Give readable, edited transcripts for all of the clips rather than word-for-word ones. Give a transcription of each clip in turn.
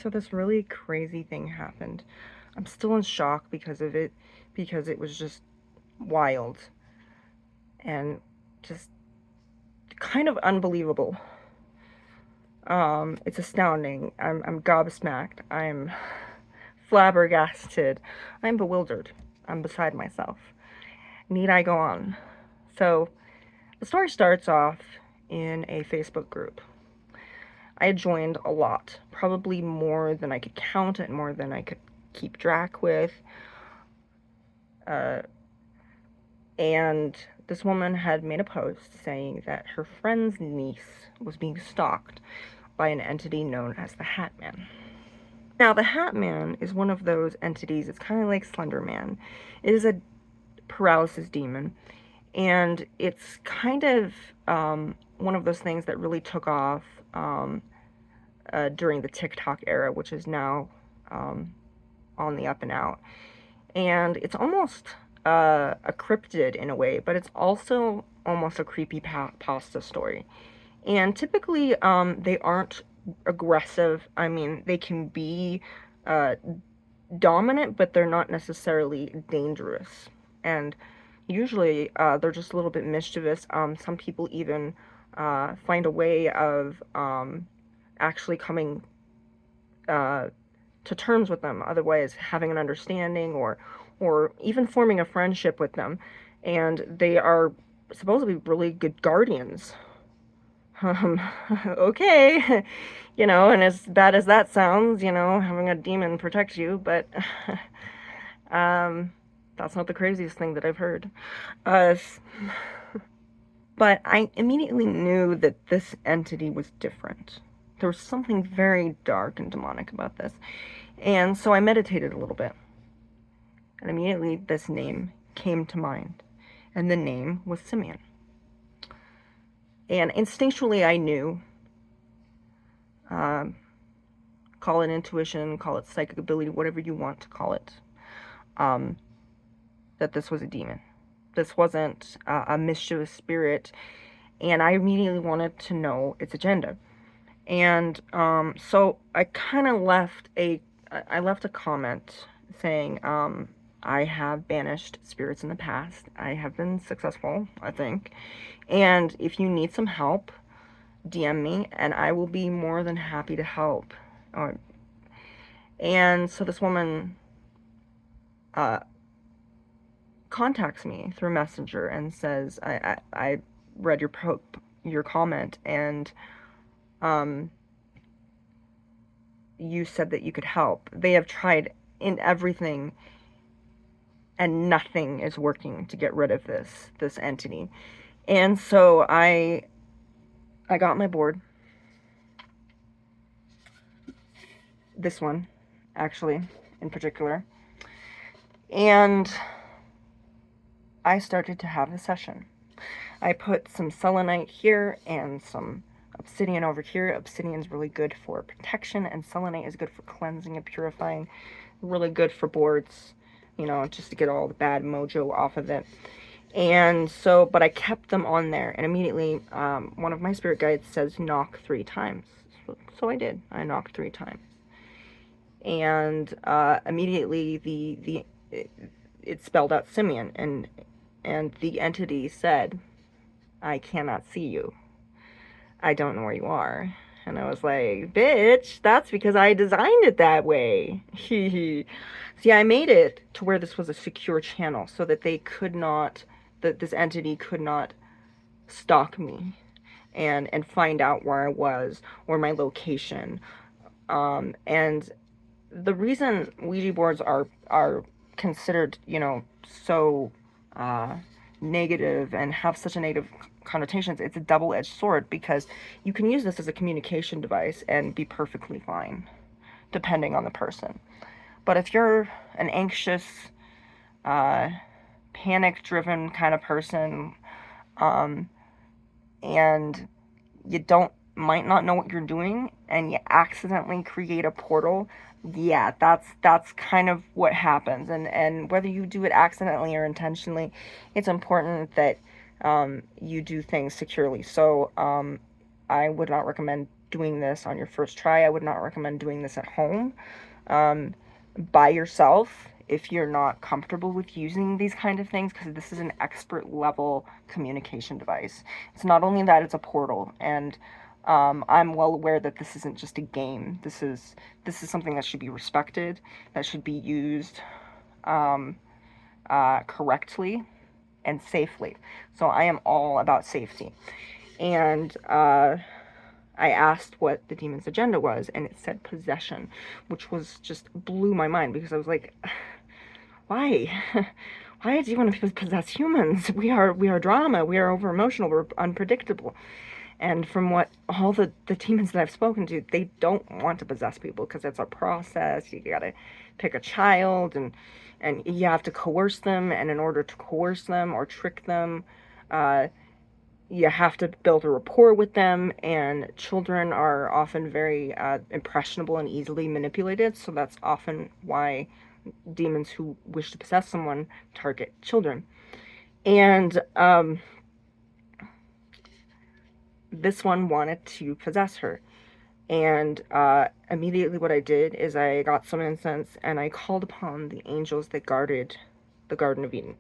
So this really crazy thing happened. I'm still in shock because of it, because it was just wild and just kind of unbelievable. It's astounding. I'm gobsmacked. I'm flabbergasted. I'm bewildered. I'm beside myself. Need I go on? So the story starts off in a Facebook group. I had joined a lot, probably more than I could count and more than I could keep track with. Uh, and this woman had made a post saying that her friend's niece was being stalked by an entity known as the Hat Man. Now, the Hat Man is one of those entities, it's kind of like Slender Man. It is a paralysis demon, and it's kind of one of those things that really took off during the TikTok era, which is now on the up and out. And it's almost a cryptid in a way, but it's also almost a creepy pasta story. And typically, they aren't aggressive. I mean, they can be dominant, but they're not necessarily dangerous. And usually, they're just a little bit mischievous. Some people even find a way of actually coming to terms with them, otherwise having an understanding or even forming a friendship with them. And they are supposedly really good guardians. Um, okay, and as bad as that sounds, having a demon protect you, but that's not the craziest thing that I've heard. Uh, but I immediately knew that this entity was different. There was something very dark and demonic about this. And so I meditated a little bit. And immediately this name came to mind. And the name was Simeon. And instinctually I knew, call it intuition, call it psychic ability, whatever you want to call it, that this was a demon. This wasn't a mischievous spirit. And I immediately wanted to know its agenda. And so I kind of left a comment saying, I have banished spirits in the past. I have been successful, I think. And if you need some help, DM me and I will be more than happy to help. And so this woman contacts me through Messenger and says, I read your comment, and you said that you could help. They have tried in everything and nothing is working to get rid of this entity. And so I got my board. This one, actually, in particular. And I started to have a session. I put some selenite here and some obsidian over here. Obsidian's really good for protection, and selenite is good for cleansing and purifying. Really good for boards, just to get all the bad mojo off of it. And so, but I kept them on there, and immediately one of my spirit guides says knock 3 times. So I did. I knocked 3 times. And immediately it spelled out Simeon, and the entity said, I cannot see you. I don't know where you are. And I was like, bitch, that's because I designed it that way. See, I made it to where this was a secure channel so that this entity could not stalk me and find out where I was or my location. And the reason Ouija boards are considered, so negative and have such a negative connotations, it's a double-edged sword, because you can use this as a communication device and be perfectly fine, depending on the person. But if you're an anxious, panic-driven kind of person, and you might not know what you're doing, and you accidentally create a portal, yeah, that's kind of what happens. And whether you do it accidentally or intentionally, it's important that you do things securely. So I would not recommend doing this on your first try. I would not recommend doing this at home by yourself if you're not comfortable with using these kind of things, because this is an expert level communication device. It's not only that, it's a portal, and I'm well aware that this isn't just a game. This is something that should be respected, that should be used correctly and safely. So I am all about safety. And I asked what the demon's agenda was, and it said possession, which was just blew my mind, because I was like, why? Why do you want to possess humans? We are drama. We are over emotional. We're unpredictable. And from what all the demons that I've spoken to, they don't want to possess people, because it's a process. You gotta pick a child, and you have to coerce them. And in order to coerce them or trick them, you have to build a rapport with them. And children are often very impressionable and easily manipulated. So that's often why demons who wish to possess someone target children. And this one wanted to possess her. And immediately what I did is I got some incense and I called upon the angels that guarded the Garden of Eden.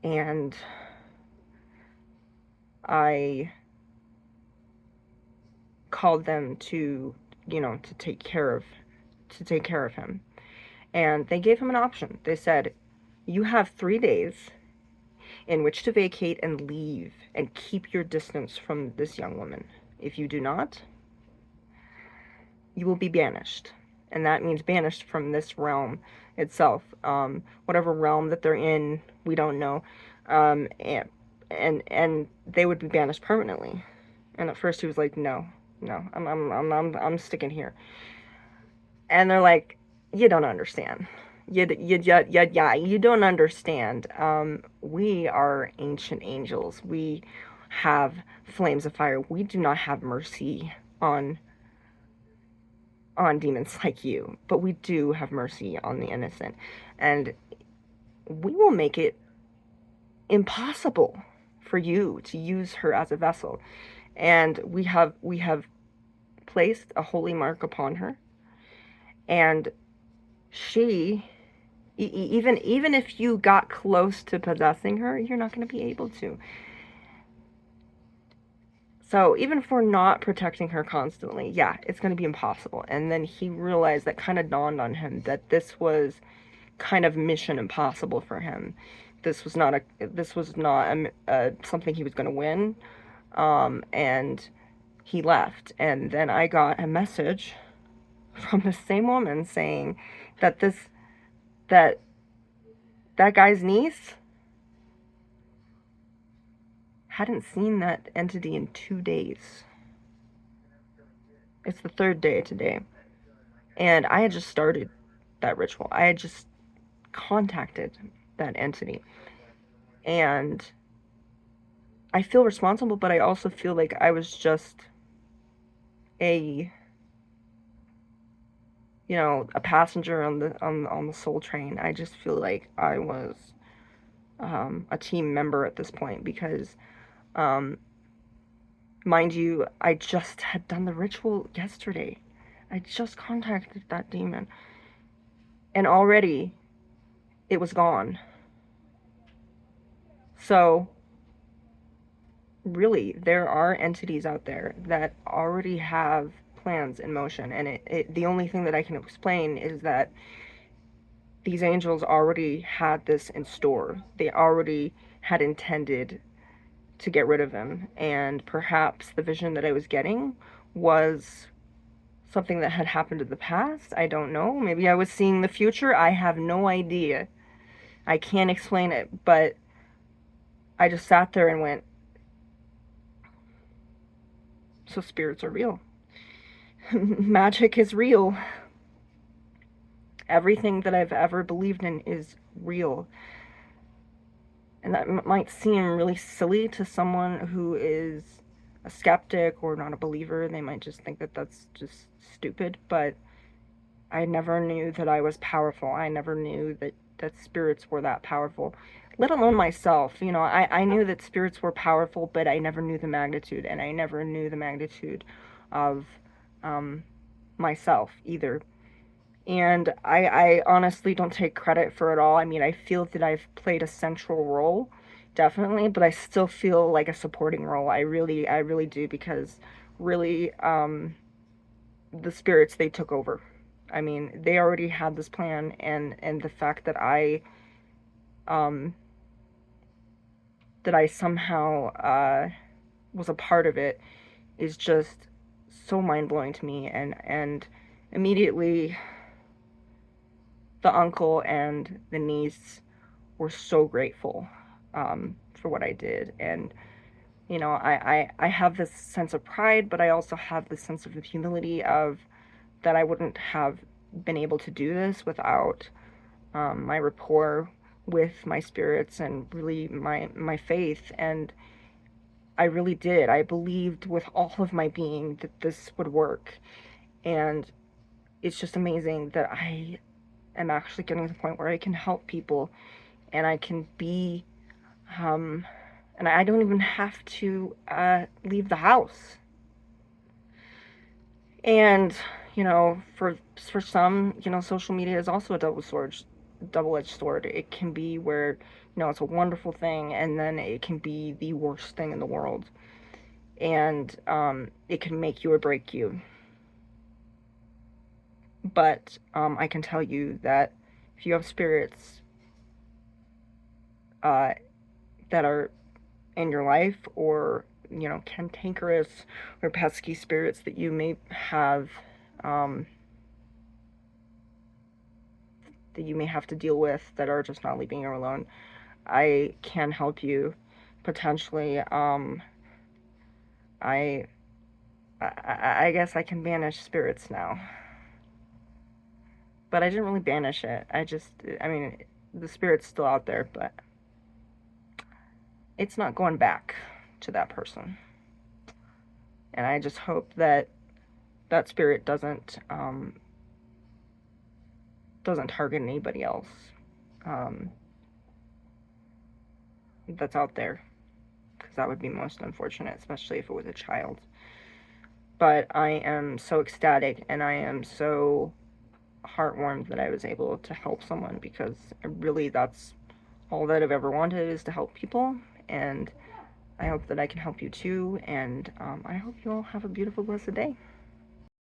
And I called them to, to take care of him. And they gave him an option. They said, you have 3 days in which to vacate and leave and keep your distance from this young woman. If you do not, you will be banished. And that means banished from this realm itself. Whatever realm that they're in, we don't know. And they would be banished permanently. And at first he was like, no, I'm sticking here. And they're like, you don't understand. You don't understand. We are ancient angels. We have flames of fire. We do not have mercy on demons like you, but we do have mercy on the innocent. And we will make it impossible for you to use her as a vessel. And we have placed a holy mark upon her. And she, even if you got close to possessing her, you're not going to be able to. So even if we're not protecting her constantly, yeah, it's going to be impossible. And then he realized, that kind of dawned on him, that this was kind of mission impossible for him. This was not something he was going to win. And he left. And then I got a message from the same woman saying that that guy's niece hadn't seen that entity in 2 days. It's the 3rd day today. And I had just started that ritual. I had just contacted that entity. And I feel responsible, but I also feel like I was just a passenger on the soul train. I just feel like I was a team member at this point, because mind you, I just had done the ritual yesterday. I just contacted that demon, and already it was gone. So really, there are entities out there that already have plans in motion, and the only thing that I can explain is that these angels already had this in store. They already had intended to get rid of him, and perhaps the vision that I was getting was something that had happened in the past. I don't know. Maybe I was seeing the future. I have no idea. I can't explain it, but I just sat there and went, so spirits are real. Magic is real. Everything that I've ever believed in is real. And that might seem really silly to someone who is a skeptic or not a believer. They might just think that that's just stupid, but I never knew that I was powerful. I never knew that that spirits were that powerful, let alone myself. You know, I knew that spirits were powerful, but I never knew the magnitude, and I never knew the magnitude of um, myself either. And I honestly don't take credit for it all. I mean, I feel that I've played a central role, definitely, but I still feel like a supporting role. I really do, because really, the spirits, they took over. I mean, they already had this plan, and the fact um, that I somehow was a part of it is just so mind blowing to me. And immediately, the uncle and the niece were so grateful for what I did. And you know, I have this sense of pride, but I also have this sense of humility of that I wouldn't have been able to do this without my rapport with my spirits, and really my faith. And I really did. I believed with all of my being that this would work. And it's just amazing that I am actually getting to the point where I can help people, and I can be, um, and I don't even have to leave the house. And you know, for some, you know, social media is also a double-edged sword. It can be where, you know, it's a wonderful thing, and then it can be the worst thing in the world. And it can make you or break you. But I can tell you that if you have spirits uh, that are in your life, or you know, cantankerous or pesky spirits that you may have, um, that you may have to deal with, that are just not leaving you alone, I can help you potentially. I, I guess I can banish spirits now, but I didn't really banish it. I mean, the spirit's still out there, but it's not going back to that person. And I just hope that that spirit doesn't target anybody else um, that's out there, because that would be most unfortunate, especially if it was a child. But I am so ecstatic, and I am so heartwarmed that I was able to help someone, because really, that's all that I've ever wanted, is to help people. And I hope that I can help you too. And I hope you all have a beautiful, blessed day.